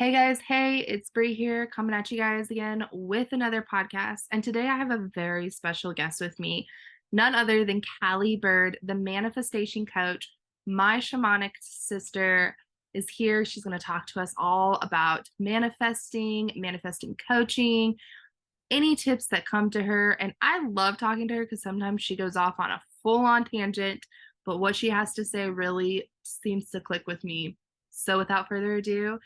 Hey guys, hey, it's Bree here coming at you guys again with another podcast. And today I have a very special guest with me, none other than Callie Byrd, the manifestation coach. My shamanic sister is here. She's going to talk to us all about manifesting coaching, any tips that come to her. And I love talking to her because sometimes she goes off on a full on tangent, but what she has to say really seems to click with me. So without further ado,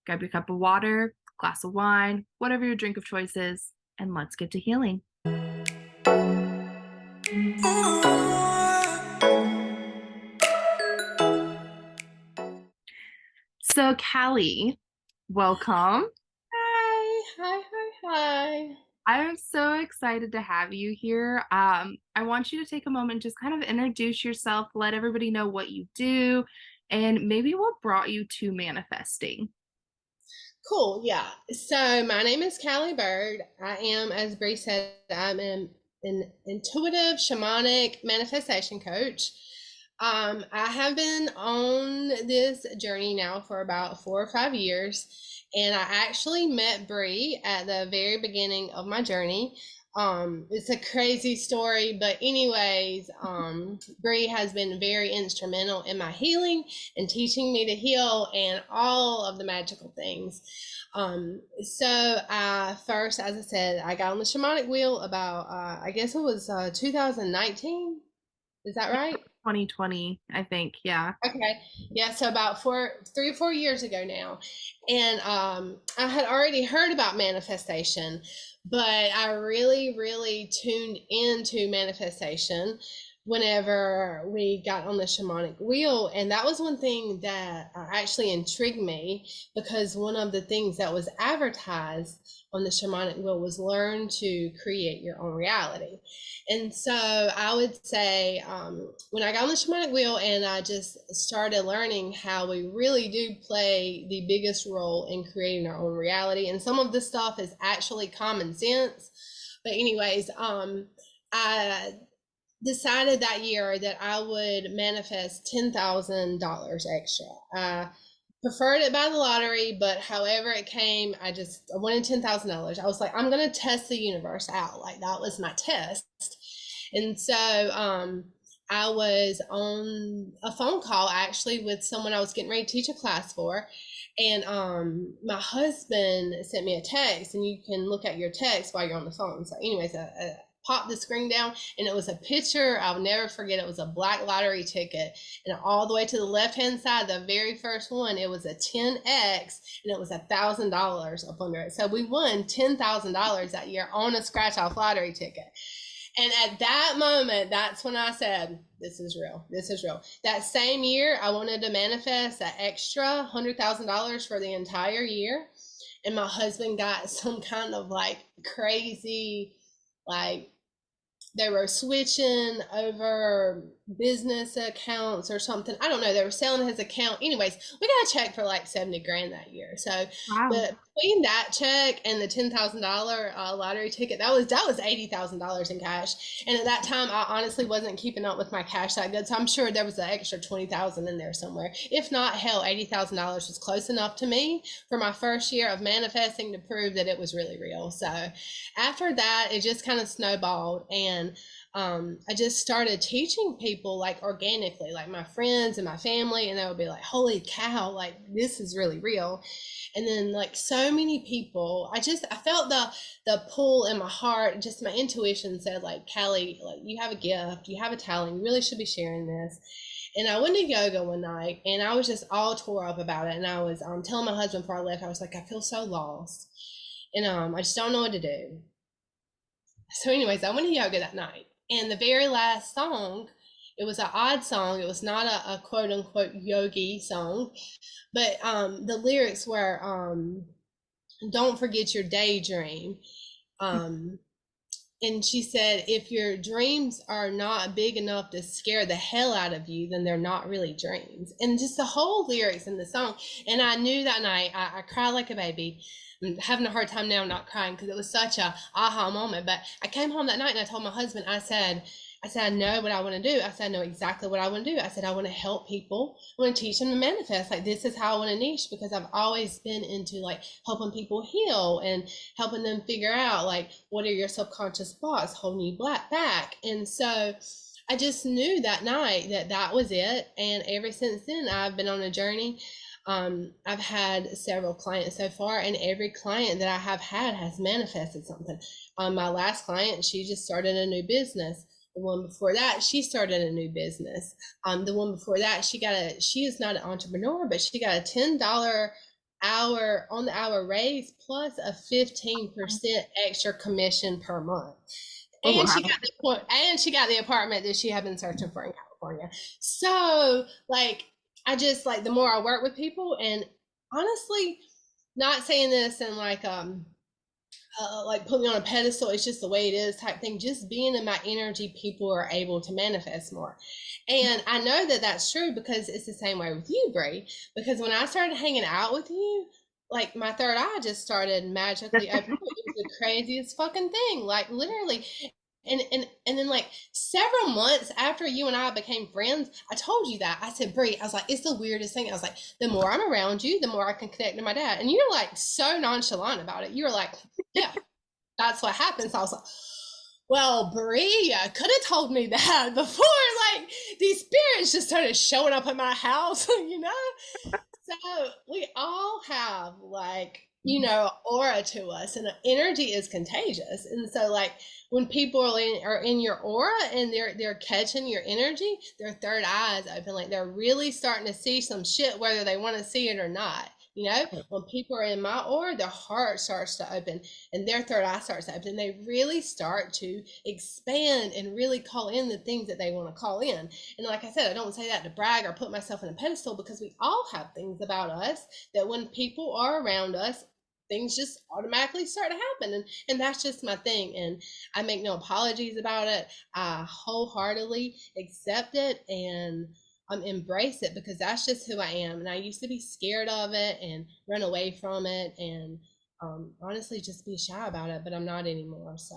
grab your cup of water, glass of wine, whatever your drink of choice is, and let's get to healing. So, Callie, welcome. Hi. I'm so excited to have you here. I want you to take a moment, just kind of introduce yourself, let everybody know what you do, and maybe what brought you to manifesting. Cool. Yeah. So my name is Callie Byrd. I am, as Bree said, I'm an intuitive shamanic manifestation coach. I have been on this journey now for about 4 or 5 years, and I actually met Bree at the very beginning of my journey. It's a crazy story, but anyways, Bree has been very instrumental in my healing and teaching me to heal and all of the magical things. So I first, as I said, I got on the shamanic wheel about, I guess it was 2019. Is that right? 2020, I think. Yeah. Okay. Yeah, so about 3 or 4 years ago now. And I had already heard about manifestation, but I really tuned into manifestation whenever we got on the shamanic wheel. And that was one thing that actually intrigued me, because one of the things that was advertised on the shamanic wheel was learn to create your own reality. And so I would say, when I got on the shamanic wheel and I just started learning how we really do play the biggest role in creating our own reality, and some of this stuff is actually common sense. But anyways, I decided that year that I would manifest $10,000 extra. I preferred it by the lottery, but however it came, I wanted $10,000. I was like, I'm going to test the universe out. Like, that was my test. And so I was on a phone call actually with someone I was getting ready to teach a class for. And my husband sent me a text, and you can look at your text while you're on the phone. So, anyways, I popped the screen down, and it was a picture. I'll never forget. It was a black lottery ticket, and all the way to the left hand side, the very first one, it was a 10x, and it was $1,000 up under it. So we won $10,000 that year on a scratch off lottery ticket. And at that moment, that's when I said, this is real. This is real. That same year, I wanted to manifest that extra $100,000 for the entire year. And my husband got some kind of like crazy, like, they were switching over business accounts or something. I don't know. They were selling his account. Anyways, we got a check for like 70 grand that year. So, Wow. but between that check and the $10,000 lottery ticket, that was $80,000 in cash. And at that time, I honestly wasn't keeping up with my cash that good. So I'm sure there was an extra 20,000 in there somewhere. If not, hell, $80,000 was close enough to me for my first year of manifesting to prove that it was really real. So after that, it just kind of snowballed, and I just started teaching people like organically, like my friends and my family, and they would be like, "Holy cow! Like, this is really real." And then, like, so many people, I felt the pull in my heart. Just my intuition said, like, Callie, like, you have a gift, you have a talent, you really should be sharing this. And I went to yoga one night, and I was just all tore up about it. And I was telling my husband before I left, I was like, I feel so lost, and I just don't know what to do. So, anyways, I went to yoga that night, and the very last song, it was an odd song. It was not a quote unquote yogi song, but the lyrics were, "Don't forget your daydream." Um, and she said, "If your dreams are not big enough to scare the hell out of you, then they're not really dreams." And just the whole lyrics in the song. And I knew that night, I cried like a baby. I'm having a hard time now not crying because it was such a aha moment. But I came home that night and I told my husband, I said, I said, I know what I want to do. I said, I know exactly what I want to do. I said, I want to help people. I want to teach them to manifest. Like, this is how I want to niche, because I've always been into like helping people heal and helping them figure out like what are your subconscious blocks holding you back. And so I just knew that night that that was it. And ever since then, I've been on a journey. I've had several clients so far, and every client that I have had has manifested something. My last client, she just started a new business. The one before that, she started a new business. The one before that, she is not an entrepreneur, but she got a $10 hour on the hour raise plus a 15% extra commission per month. Oh, And wow. she got the apartment that she had been searching for in California. So like, I just like, the more I work with people, and honestly, not saying this and like put me on a pedestal, it's just the way it is type thing. Just being in my energy, people are able to manifest more. And I know that that's true because it's the same way with you, Brie. Because when I started hanging out with you, like my third eye just started magically opening. It was the craziest fucking thing. Like literally, and then like several months after you and I became friends, I told you that. I said, Brie, I was like, it's the weirdest thing. I was like, the more I'm around you, the more I can connect to my dad. And you're like so nonchalant about it. You were like, yeah, that's what happens. I was like, well, Brie could have told me that before. Like these spirits just started showing up at my house, you know? So we all have like, aura to us, and energy is contagious. And so like when people are in your aura and they're catching your energy, their third eye is open. Like they're really starting to see some shit, whether they want to see it or not. When people are in my aura, their heart starts to open and their third eye starts to open. They really start to expand and really call in the things that they want to call in. And like I said, I don't say that to brag or put myself in a pedestal, because we all have things about us that when people are around us, things just automatically start to happen. And that's just my thing. And I make no apologies about it. I wholeheartedly accept it and embrace it, because that's just who I am. And I used to be scared of it and run away from it and honestly just be shy about it, but I'm not anymore. So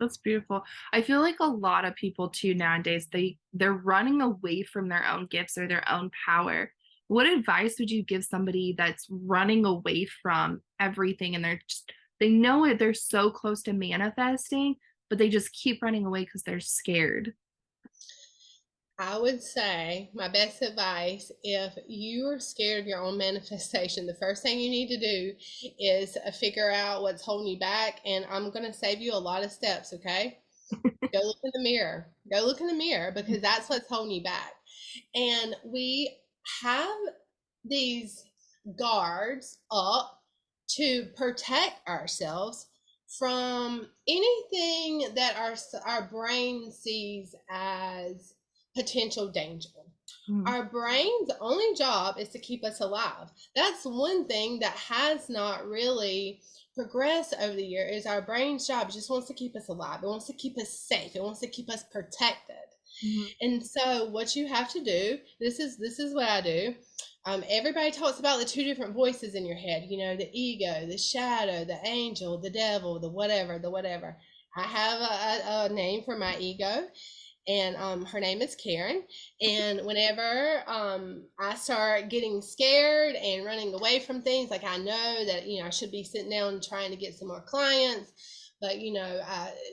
That's beautiful. I feel like a lot of people too nowadays, they're running away from their own gifts or their own power. What advice would you give somebody that's running away from everything and they know it, they're so close to manifesting, but they just keep running away because they're scared? I would say my best advice, if you are scared of your own manifestation, the first thing you need to do is figure out what's holding you back. And I'm going to save you a lot of steps, okay? Go look in the mirror. Go look in the mirror, because that's what's holding you back. And we have these guards up to protect ourselves from anything that our brain sees as potential danger. Mhm. Our brain's only job is to keep us alive. That's one thing that has not really progressed over the year. Is our brain's job just wants to keep us alive. It wants to keep us safe. It wants to keep us protected. Mhm. And so what you have to do, this is what I do. Everybody talks about the two different voices in your head, the ego, the shadow, the angel, the devil, the whatever, the whatever. I have a name for my ego, and her name is Karen. And whenever I start getting scared and running away from things, like I know that I should be sitting down and trying to get some more clients, but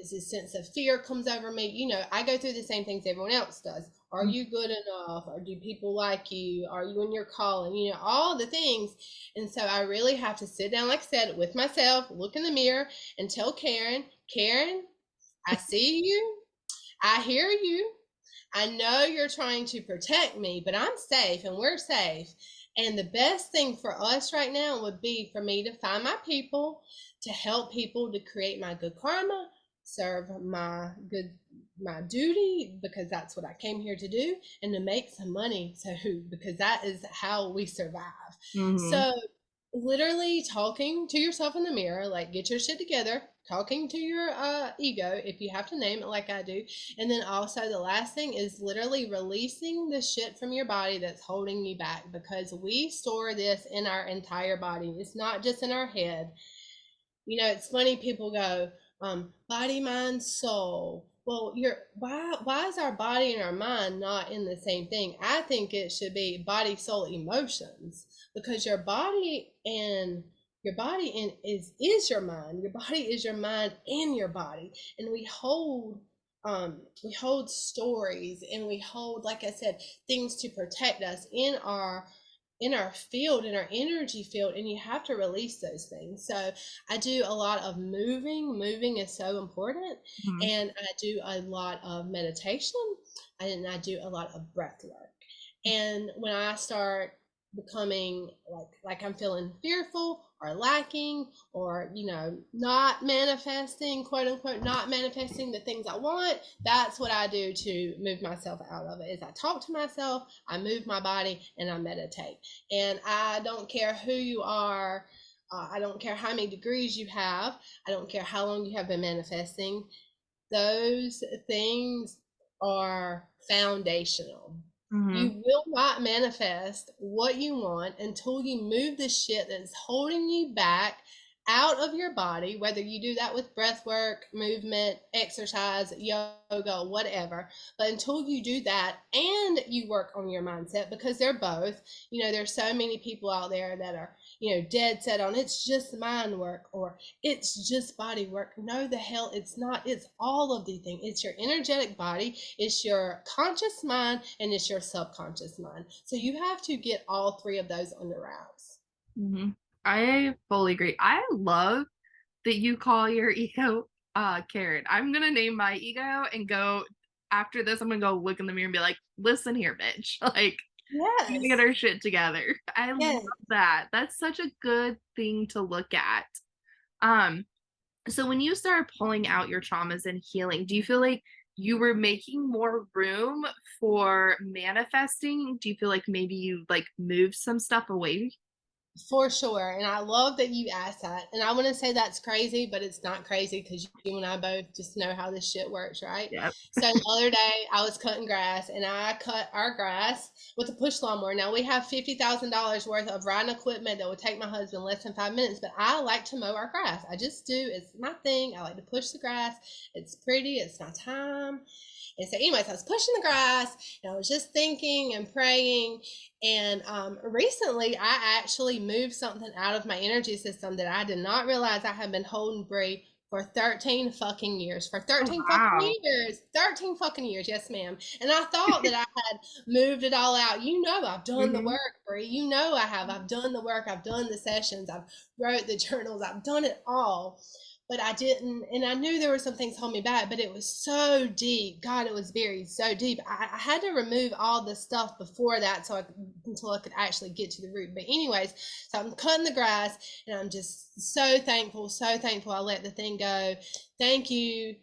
this sense of fear comes over me. I go through the same things everyone else does. Are you good enough? Or do people like you? Are you in your calling? All the things. And so I really have to sit down, like I said, with myself, look in the mirror, and tell Karen, Karen, I see you. I hear you. I know you're trying to protect me, but I'm safe and we're safe. And the best thing for us right now would be for me to find my people, to help people, to create my good karma, serve my duty, because that's what I came here to do, and to make some money. So because that is how we survive. Mhm. So literally talking to yourself in the mirror, like get your shit together, talking to your ego, if you have to name it like I do. And then also the last thing is literally releasing the shit from your body that's holding you back, because we store this in our entire body. It's not just in our head. It's funny, people go, body, mind, soul. Well, why is our body and our mind not in the same thing? I think it should be body, soul, emotions, because your body is your mind. Your body is your mind and your body, and we hold stories, and we hold, like I said, things to protect us in our field, in our energy field, and you have to release those things. So I do a lot of moving is so important, Mhm. and I do a lot of meditation, and I do a lot of breath work. And when I start becoming like I'm feeling fearful or lacking, or not manifesting, quote unquote, not manifesting the things I want, that's what I do to move myself out of it. Is I talk to myself, I move my body, and I meditate. And I don't care who you are, I don't care how many degrees you have, I don't care how long you have been manifesting. Those things are foundational. Mhm. You will not manifest what you want until you move the shit that's holding you back out of your body, whether you do that with breath work, movement, exercise, yoga, whatever. But until you do that and you work on your mindset, because they're both, there's so many people out there that are, dead set on it's just mind work, or it's just body work. No, the hell it's not. It's all of the things. It's your energetic body, it's your conscious mind, and it's your subconscious mind. So you have to get all three of those under wraps. Mhm. I fully agree. I love that you call your ego Karen. I'm gonna name my ego and go after this, I'm gonna go look in the mirror and be like, listen here, bitch. Like, we need to get Yes. our shit together. I love Yes. that. That's such a good thing to look at. Um, so when you start pulling out your traumas and healing, do you feel like you were making more room for manifesting? Do you feel like maybe you like moved some stuff away? For sure. And I love that you asked that. And I want to say that's crazy, but it's not crazy because you and I both just know how this shit works, right? Yep. So the other day I was cutting grass, and I cut our grass with a push lawnmower. Now we have $50,000 worth of riding equipment that would take my husband less than 5 minutes, but I like to mow our grass. I just do. It's my thing. I like to push the grass. It's pretty. It's my time. And so, anyways, I was pushing the grass, and I was just thinking and praying. And recently, I actually moved something out of my energy system that I did not realize I had been holding Brie for 13 fucking years. For Oh, 13 fucking wow. years. 13 fucking years. Yes, ma'am. And I thought that I had moved it all out. I've done the Hmm. work, Brie. I have. I've done the work. I've done the sessions. I've wrote the journals. I've done it all, but I didn't. And I knew there were some things holding me back, but it was so deep. God, it was buried so deep. I had to remove all the stuff before that, until I could actually get to the root. But anyways, so I'm cutting the grass, and I'm just so thankful, so thankful I let the thing go. Thank you.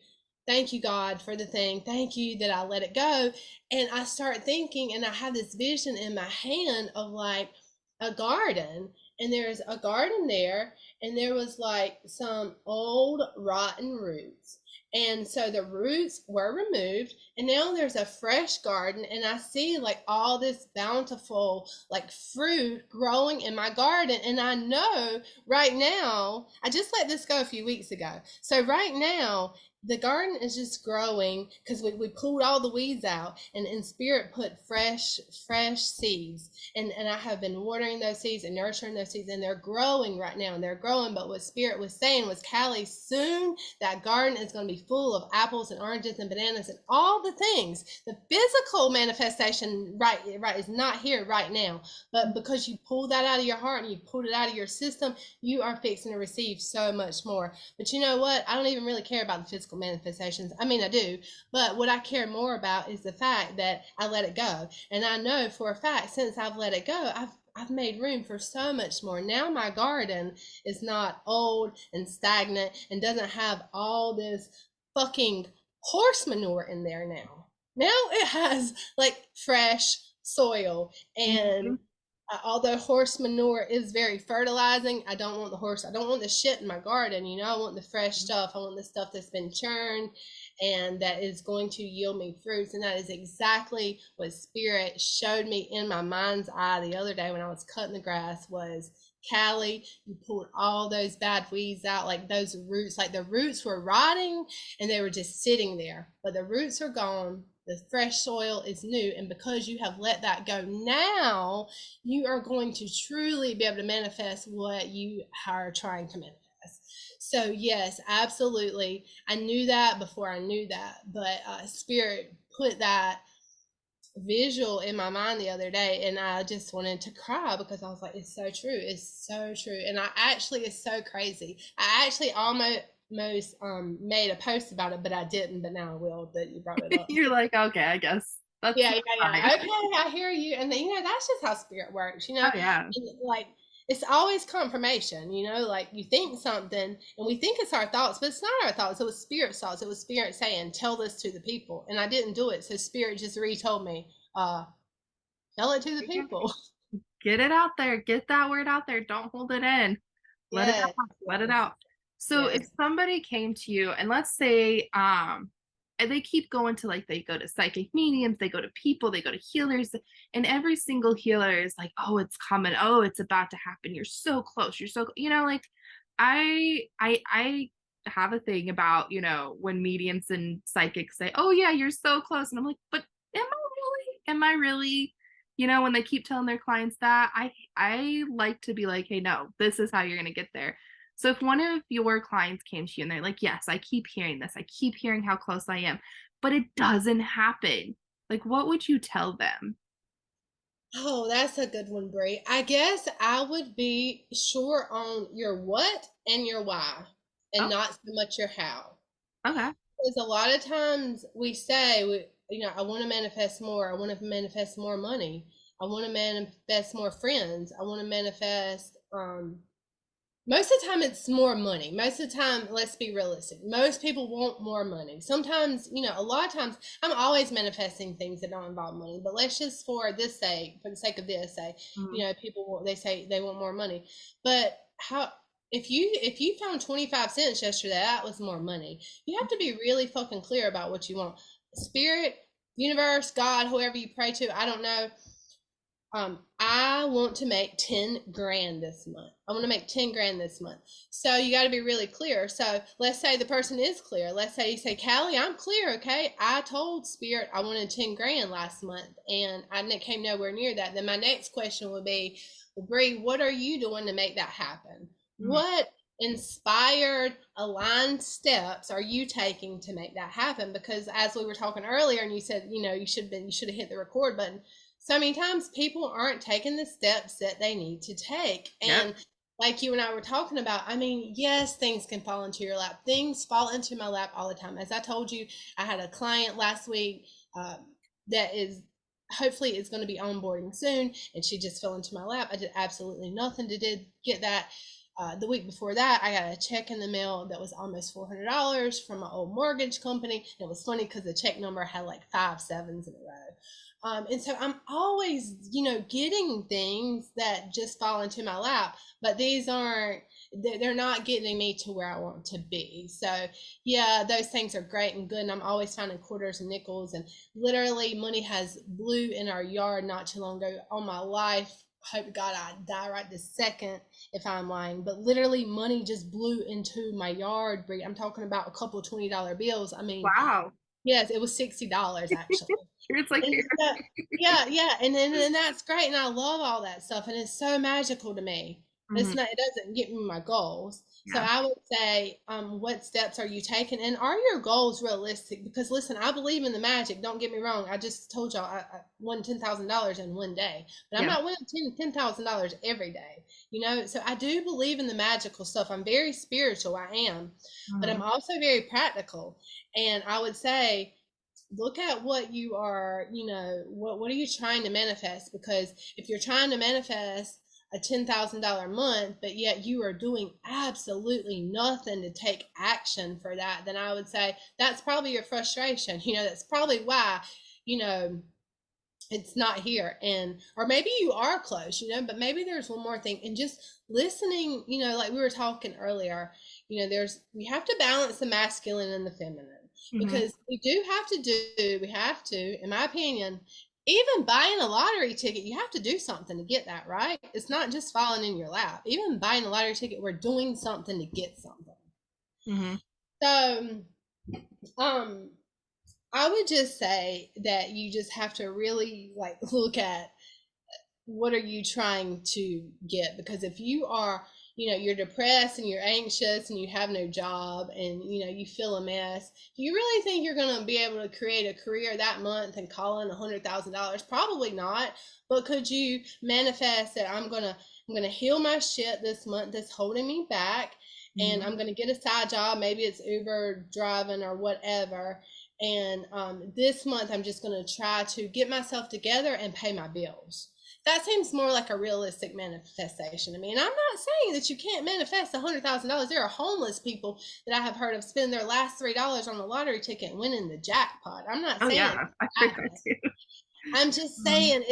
Thank you, God, for the thing. Thank you that I let it go. And I start thinking, and I have this vision in my hand of like a garden, and there's a garden there, and there was like some old rotten roots. And so the roots were removed, and now there's a fresh garden, and I see like all this bountiful like fruit growing in my garden. And I know right now, I just let this go a few weeks ago. So right now, the garden is just growing because we pulled all the weeds out, and spirit put fresh seeds, and I have been watering those seeds and nurturing those seeds, and they're growing right now, and they're growing. But what Spirit was saying was, Callie, soon that garden is going to be full of apples and oranges and bananas and all the things. The physical manifestation, right, is not here right now, but because you pulled that out of your heart and you pulled it out of your system, you are fixing to receive so much more. But you know what? I don't even really care about the physical manifestations. I mean, I do, but what I care more about is the fact that I let it go. And I know for a fact, since I've let it go, I've made room for so much more. Now my garden is not old and stagnant and doesn't have all this fucking horse manure in there now. Now it has like fresh soil. And Hmm. although horse manure is very fertilizing, I don't want I don't want the shit in my garden. I want the fresh stuff. I want the stuff that's been churned and that is going to yield me fruits. And that is exactly what Spirit showed me in my mind's eye the other day when I was cutting the grass. Was Callie, you pulled all those bad weeds out, like those roots, like the roots were rotting and they were just sitting there. But the roots are gone. The fresh soil is new. And because you have let that go now, you are going to truly be able to manifest what you are trying to manifest. So, yes, absolutely. I knew that before I knew that. But Spirit put that visual in my mind the other day, and I just wanted to cry because I was like, it's so true. It's so true. And I actually, it's so crazy. I actually almost made a post about it, but I didn't. But now I will, that you brought it up. You're like, okay, I guess that's Yeah, fine. yeah. Okay, I hear you. And then, that's just how spirit works, Oh yeah. And, like, it's always confirmation, like you think something and we think it's our thoughts, but it's not our thoughts. It was spirit's thoughts. It was spirit saying, tell this to the people. And I didn't do it. So spirit just retold me, tell it to the people. Get it out there. Get that word out there. Don't hold it in. Let it Yes, out. Let it yes, out. So if yes. somebody came to you and let's say and they keep going to like they go to psychic mediums, they go to people, they go to healers, and every single healer is like, "Oh, it's coming. Oh, it's about to happen. You're so close. You're so like I have a thing about, when mediums and psychics say, "Oh yeah, you're so close." And I'm like, "But am I really? Am I really?" When they keep telling their clients that, I like to be like, hey, no, this is how you're gonna get there. So if one of your clients came to you and they're like, yes, I keep hearing this, I keep hearing how close I am, but it doesn't happen, like what would you tell them? Oh, that's a good one, Brie. I guess I would be sure on your what and your why, and Oh, not so much your how. okay. Because a lot of times we say, I want to manifest more. I want to manifest more money. I want to manifest more friends. I want to manifest. Most of the time, it's more money. Most of the time, let's be realistic. Most people want more money. Sometimes, a lot of times, I'm always manifesting things that don't involve money. But let's just, for the sake of this, say, Mhm. they say they want more money. But how? If you found 25 cents yesterday, that was more money. You have to be really fucking clear about what you want. Spirit, universe, God, whoever you pray to, I don't know. I want to make 10 grand this month. I want to make 10 grand this month. So you got to be really clear. So let's say the person is clear. Let's say you say, Callie, I'm clear. Okay. I told Spirit I wanted 10 grand last month and I came nowhere near that. Then my next question would be, well, Bree, what are you doing to make that happen? Mhm. What inspired, aligned steps are you taking to make that happen? Because as we were talking earlier, and you said, you should have hit the record button, so many times people aren't taking the steps that they need to take. Yep. And like you and I were talking about, I mean, yes, things can fall into your lap. Things fall into my lap all the time. As I told you, I had a client last week uh, that is hopefully is going to be onboarding soon, and she just fell into my lap. I did absolutely nothing to did get that. The week before that, I got a check in the mail that was almost $400 from my old mortgage company. And it was funny because the check number had like 5 sevens in a row. And so I'm always, getting things that just fall into my lap, but these aren't, they're not getting me to where I want to be. So, yeah, those things are great and good. And I'm always finding quarters and nickels. And literally, money has blew in our yard not too long ago. On my life, hope to God I die right this second if I'm lying. But literally, money just blew into my yard. I'm talking about a couple of $20 bills. I mean, Wow. yes, it was $60 actually. It's like And here. so, yeah, yeah, and that's great, and I love all that stuff, and it's so magical to me. But Mhm. it doesn't get me my goals. So Yeah. I would say, what steps are you taking, and are your goals realistic? Because listen, I believe in the magic. Don't get me wrong. I just told y'all I won $10,000 in one day, but I'm Yeah. not winning $10,000 every day. So I do believe in the magical stuff. I'm very spiritual. I am, but I'm Mhm. also very practical, and I would say look at what you are, what are you trying to manifest? Because if you're trying to manifest a $10,000 month, but yet you are doing absolutely nothing to take action for that, then I would say that's probably your frustration. That's probably why, you know, it's not here. And or maybe you are close, but maybe there's one more thing. And just listening, like we were talking earlier, we have to balance the masculine and the feminine, Mhm. because we have to, in my opinion, even buying a lottery ticket, you have to do something to get that, right? It's not just falling in your lap. Even buying a lottery ticket, we're doing something to get something. Mm-hmm. So, um, I would just say that you just have to really like look at what are you trying to get, because if you are, you're depressed and you're anxious and you have no job and you feel a mess, do you really think you're going to be able to create a career that month and call in $100,000? Probably not. But could you manifest that I'm gonna heal my shit this month that's holding me back, and Mm-hmm. I'm gonna get a side job, maybe it's Uber driving or whatever, and this month I'm just gonna try to get myself together and pay my bills. That seems more like a realistic manifestation to me. And I'm not saying that you can't manifest $100,000. There are homeless people that I have heard of spending their last $3 on the lottery ticket and winning the jackpot. I'm not Oh saying yeah, I've heard that that. too. I'm just Mhm. saying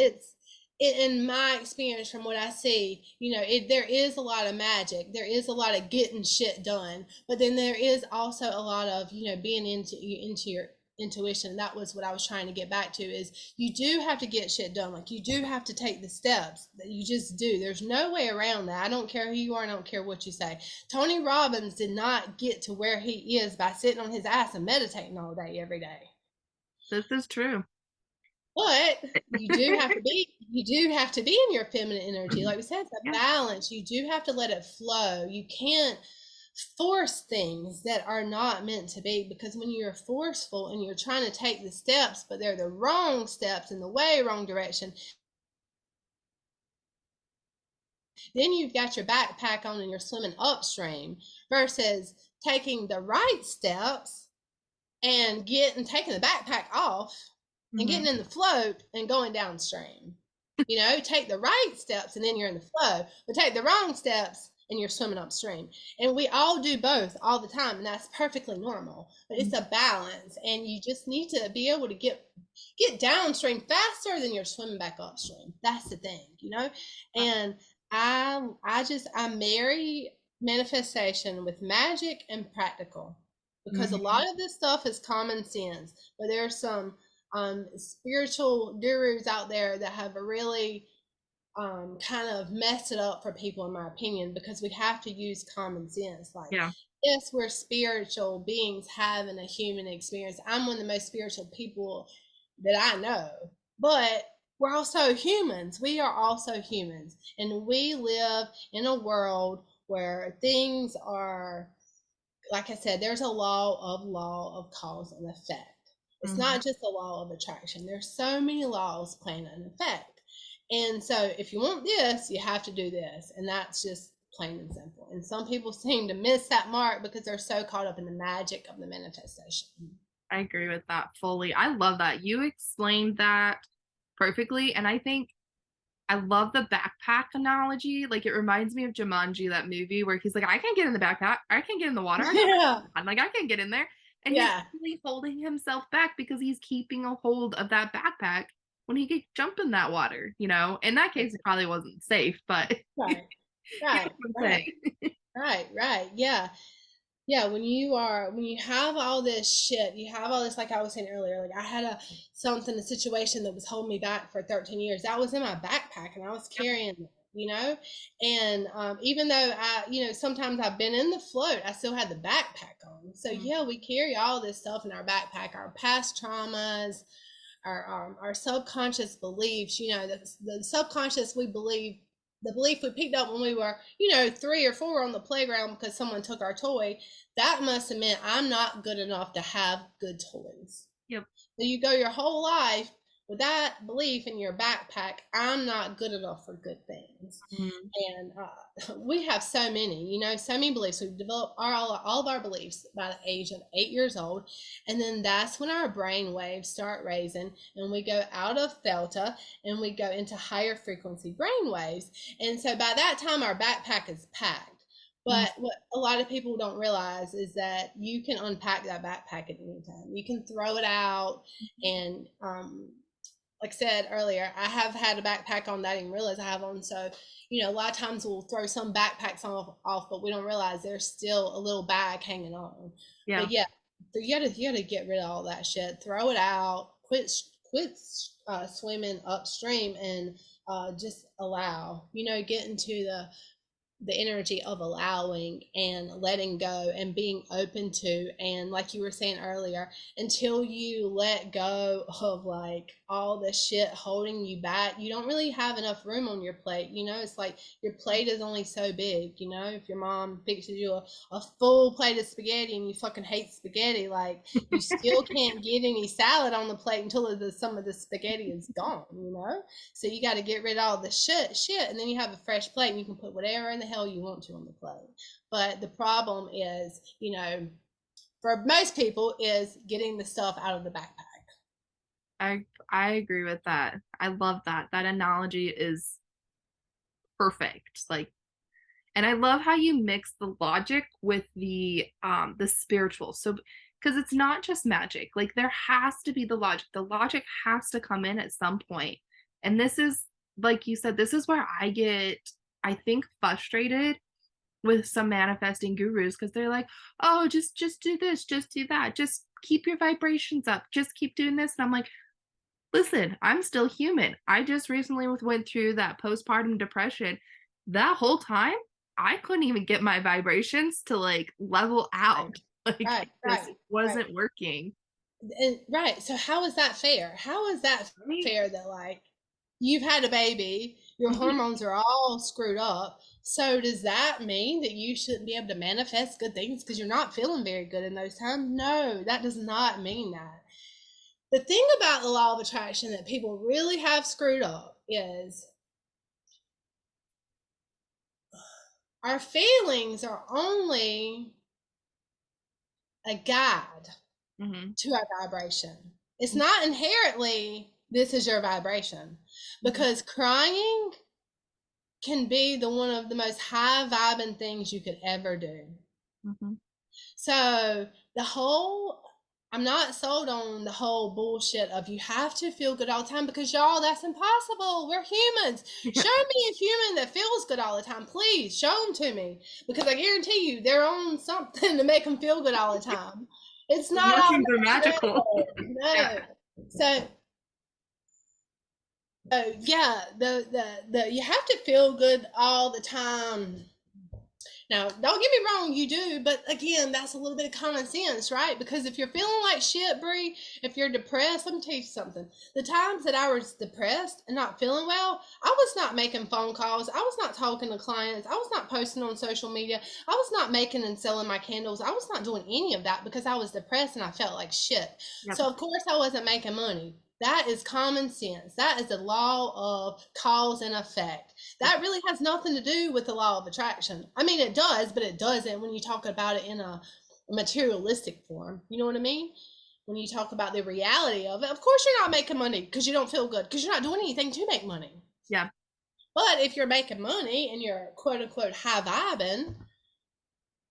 in my experience from what I see, there is a lot of magic. There is a lot of getting shit done, but then there is also a lot of being into your intuition. That was what I was trying to get back to. Is you do have to get shit done. Like you do have to take the steps that you just do. There's no way around that. I don't care who you are. I don't care what you say. Tony Robbins did not get to where he is by sitting on his ass and meditating all day every day. This is true. But you do have to be in your feminine energy. Like we said, it's a Yeah. balance. You do have to let it flow. You can't force things that are not meant to be, because when you're forceful and you're trying to take the steps, but they're the wrong steps in the way wrong direction, then you've got your backpack on and you're swimming upstream versus taking the right steps and taking the backpack off and Mm-hmm. getting in the float and going downstream. Take the right steps and then you're in the flow, but take the wrong steps and you're swimming upstream. And we all do both all the time, and that's perfectly normal. But it's a balance, and you just need to be able to get downstream faster than you're swimming back upstream. That's the thing. And I marry manifestation with magic and practical, because a Mm-hmm. lot of this stuff is common sense, but there's some spiritual gurus out there that have really kind of messed it up for people, in my opinion, because we have to use common sense. Like, Yeah, yes, we're spiritual beings having a human experience. I'm one of the most spiritual people that I know, but we're also humans. We are also humans, and we live in a world where things are, like I said, there's a law of cause and effect. It's mm-hmm. not just a law of attraction. There's so many laws playing an effect. And so if you want this, you have to do this. And that's just plain and simple. And some people seem to miss that mark because they're so caught up in the magic of the manifestation. I agree with that fully. I love that. You explained that perfectly. And I think I love the backpack analogy. Like it reminds me of Jumanji, that movie where he's like, I can't get in the backpack. I can't get in the water. Yeah. I'm like, I can't get in there. And he's Yeah. really holding himself back because he's keeping a hold of that backpack when he could jump in that water, you know? In that case, it probably wasn't safe, but you Right. know Right. what I'm Right. saying. Right. Right. Yeah. Yeah, when you have all this shit, you have all this, like I was saying earlier, like I had a situation that was holding me back for 13 years. That was in my backpack and I was carrying it. And even though sometimes I've been in the float, I still had the backpack on. So Mhm. yeah, we carry all this stuff in our backpack, our past traumas, our subconscious beliefs. The subconscious, we believe, the belief we picked up when we were 3 or 4 on the playground because someone took our toy, that must have meant I'm not good enough to have good toys. Yep. So you go your whole life with that belief in your backpack, I'm not good enough for good things. Mhm. And we have so many beliefs. We've developed all of our beliefs by the age of 8 years old. And then that's when our brain waves start raising and we go out of theta and we go into higher frequency brain waves. And so by that time, our backpack is packed. Mhm. But what a lot of people don't realize is that you can unpack that backpack at any time. You can throw it out. And like I said earlier, I have had a backpack on that I didn't realize I have on. So, a lot of times we'll throw some backpacks off, but we don't realize there's still a little bag hanging on. But Yeah. yeah, so you gotta get rid of all that shit. Throw it out. quit swimming upstream and just allow, get into the energy of allowing and letting go and being open to. And like you were saying earlier, until you let go of like all the shit holding you back, you don't really have enough room on your plate. It's like your plate is only so big. If your mom fixes you a full plate of spaghetti and you fucking hate spaghetti, like you still can't get any salad on the plate until some of the spaghetti is gone. So you got to get rid of all the shit, and then you have a fresh plate, and you can put whatever in the hell you want to on the plate. But the problem is, for most people, is getting the stuff out of the backpack. I agree with that. I love that. That analogy is perfect. Like, and I love how you mix the logic with the spiritual. So because it's not just magic. Like there has to be the logic. The logic has to come in at some point. And this is like you said, this is where I get I think frustrated with some manifesting gurus because they're like, "Oh, just do this, just do that. Just keep your vibrations up. Just keep doing this." And I'm like, "Listen, I'm still human. I just recently went through that postpartum depression. That whole time, I couldn't even get my vibrations to like level Right, out. Like right, it just right, right. wasn't working." And right. So how is that fair? How is that Right? fair that like you've had a baby, your Mhm. hormones are all screwed up? So does that mean that you shouldn't be able to manifest good things because you're not feeling very good in those times? No, that does not mean that. The thing about the law of attraction that people really have screwed up is our feelings are only a guide Mhm. to our vibration. It's not inherently this is your vibration, Mhm. because crying can be the one of the most high vibing things you could ever do. Mhm. So the whole I'm not sold on the whole bullshit of you have to feel good all the time, because y'all, that's impossible. We're humans. Yeah. Show me a human that feels good all the time. Please show them to me, because I guarantee you they're on something to make them feel good all the time. It's not all Emotions are magical. Yeah. no. So yeah, the you have to feel good all the time. Now, don't get me wrong, you do, but again, that's a little bit of common sense, right? Because if you're feeling like shit, Bree, if you're depressed, let me tell you something. The times that I was depressed and not feeling well, I was not making phone calls. I was not talking to clients. I was not posting on social media. I was not making and selling my candles. I was not doing any of that because I was depressed and I felt like shit. Yep. So, of course, I wasn't making money. That is common sense. That is the law of cause and effect. Yep. That really has nothing to do with the law of attraction. I mean, it does, but it doesn't when you talk about it in a materialistic form. You know what I mean? When you talk about the reality of it, of course you're not making money because you don't feel good, because you're not doing anything to make money. Yeah. But if you're making money and you're quote unquote high vibing,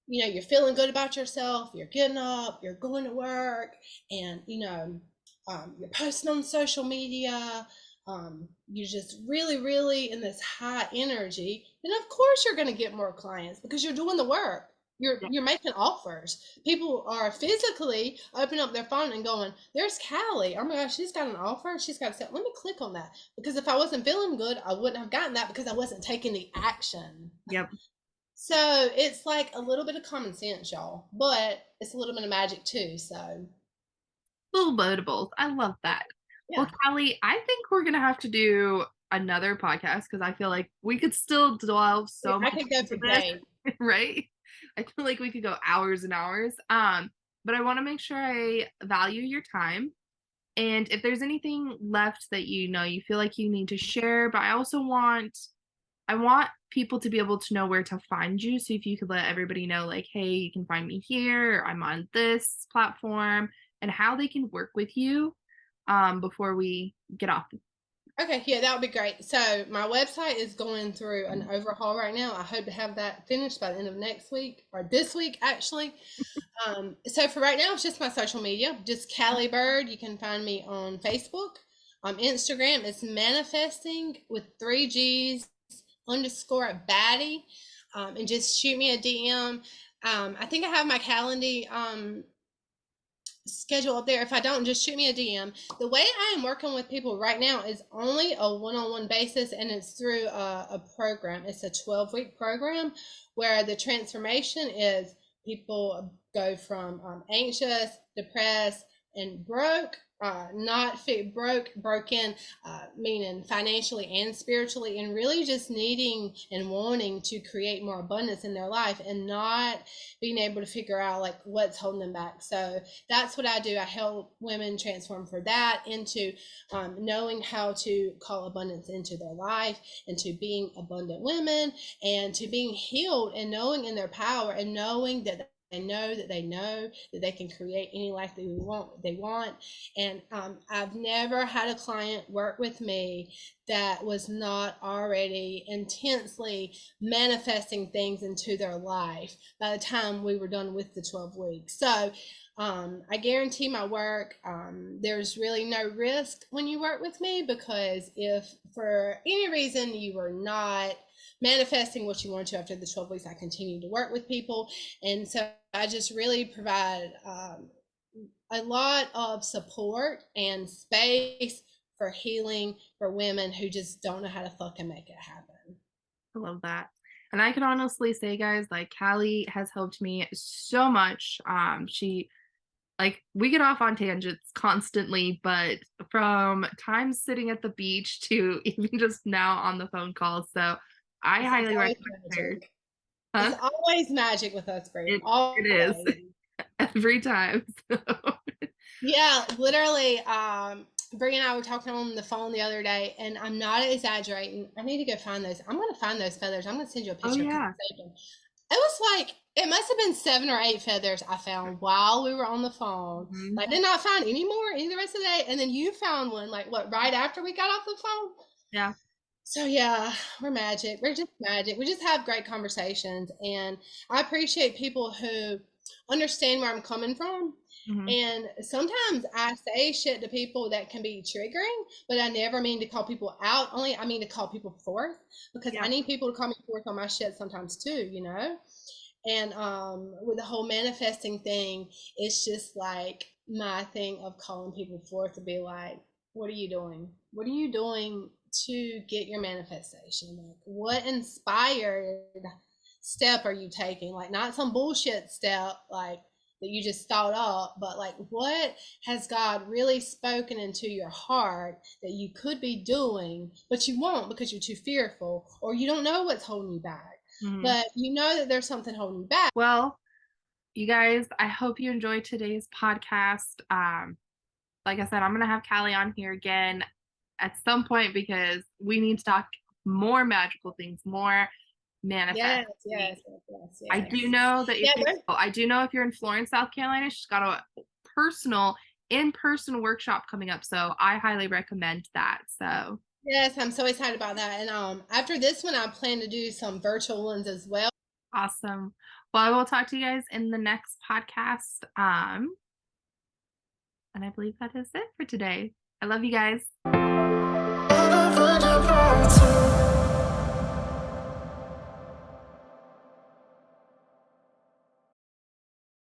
you're feeling good about yourself, you're getting up, you're going to work, and you're posting on social media, you're just really really in this high energy, then of course you're going to get more clients because you're doing the work. you're Yep. you're making offers. People are physically opening up their phone and going, there's Callie, oh my gosh, she's got an offer, she's got to say, let me click on that, because if I wasn't feeling good I wouldn't have gotten that, because I wasn't taking the action. Yep. So it's like a little bit of common sense, y'all, but it's a little bit of magic too. So Little botables. I love that. Well, yeah, Callie, I think we're gonna have to do another podcast because I feel like we could still delve so I much could go into for this, days. right? I feel like we could go hours and hours. But I want to make sure I value your time. And if there's anything left that you feel like you need to share, but I want people to be able to know where to find you. So if you could let everybody know, like, hey, you can find me here, I'm on this platform, and how they can work with you before we get off. Okay, yeah, that would be great. So my website is going through an overhaul right now. I hope to have that finished by the end of next week, or this week actually. So for right now, it's just my social media, just Callie Byrd. You can find me on Facebook. Instagram, it's manifesting with 3 G's underscore baddie. And just shoot me a DM. I think I have my calendar schedule up there. If I don't, just shoot me a DM. The way I am working with people right now is only a one-on-one basis, and it's through a program. It's a 12-week program where the transformation is people go from anxious, depressed, and broke, not fit, broken, meaning financially and spiritually, and really just needing and wanting to create more abundance in their life and not being able to figure out like what's holding them back. So that's what I do. I help women transform for that into knowing how to call abundance into their life, into being abundant women, and to being healed and knowing in their power and knowing that they can create any life they want. And I've never had a client work with me that was not already intensely manifesting things into their life by the time we were done with the 12 weeks. So I guarantee my work. There's really no risk when you work with me, because if for any reason you were not manifesting what you wanted to after the 12 weeks, I continue to work with people. And so I just really provide a lot of support and space for healing for women who just don't know how to fucking make it happen. I love that. And I can honestly say, guys, like Callie has helped me so much. She like we get off on tangents constantly, but from times sitting at the beach to even just now on the phone call. So I It's highly always recommend her. magic. It's Huh? always magic with us, Bree. It is Always. every time. So Yeah, literally. Bree and I were talking on the phone the other day, and I'm not exaggerating. I need to go find those. I'm going to find those feathers. I'm going to send you a oh picture because yeah. I saved them. It was like it must have been 7 or 8 feathers I found while we were on the phone. Mhm. I did not find any more any the rest of the day, and then you found one like what right after we got off the phone. Yeah. So yeah, we're magic. We're just magic. We just have great conversations, and I appreciate people who understand where I'm coming from. Mhm. And sometimes I say shit to people that can be triggering, but I never mean to call people out. Only I mean to call people forth, because I Yeah. need people to call me forth on my shit sometimes too, And with the whole manifesting thing, it's just like my thing of calling people forth to be like, what are you doing? What are you doing to get your manifestation? Like, what inspired step are you taking? Like, not some bullshit step like that you just thought up, but like, what has God really spoken into your heart that you could be doing, but you won't because you're too fearful or you don't know what's holding you back? Mhm. But you know that there's something holding you back. Well, you guys, I hope you enjoyed today's podcast. Like I said, I'm gonna have Callie on here again at some point because we need to talk more magical things, more Yes, manifesting. yes, yes, yes, I do yes. know that Yeah, I do know if you're in Florence, South Carolina, she's got a personal in-person workshop coming up. So I highly recommend that. So yes, I'm so excited about that. And after this one, I plan to do some virtual ones as well. awesome. Well, I will talk to you guys in the next podcast. And I believe that is it for today. I love you guys.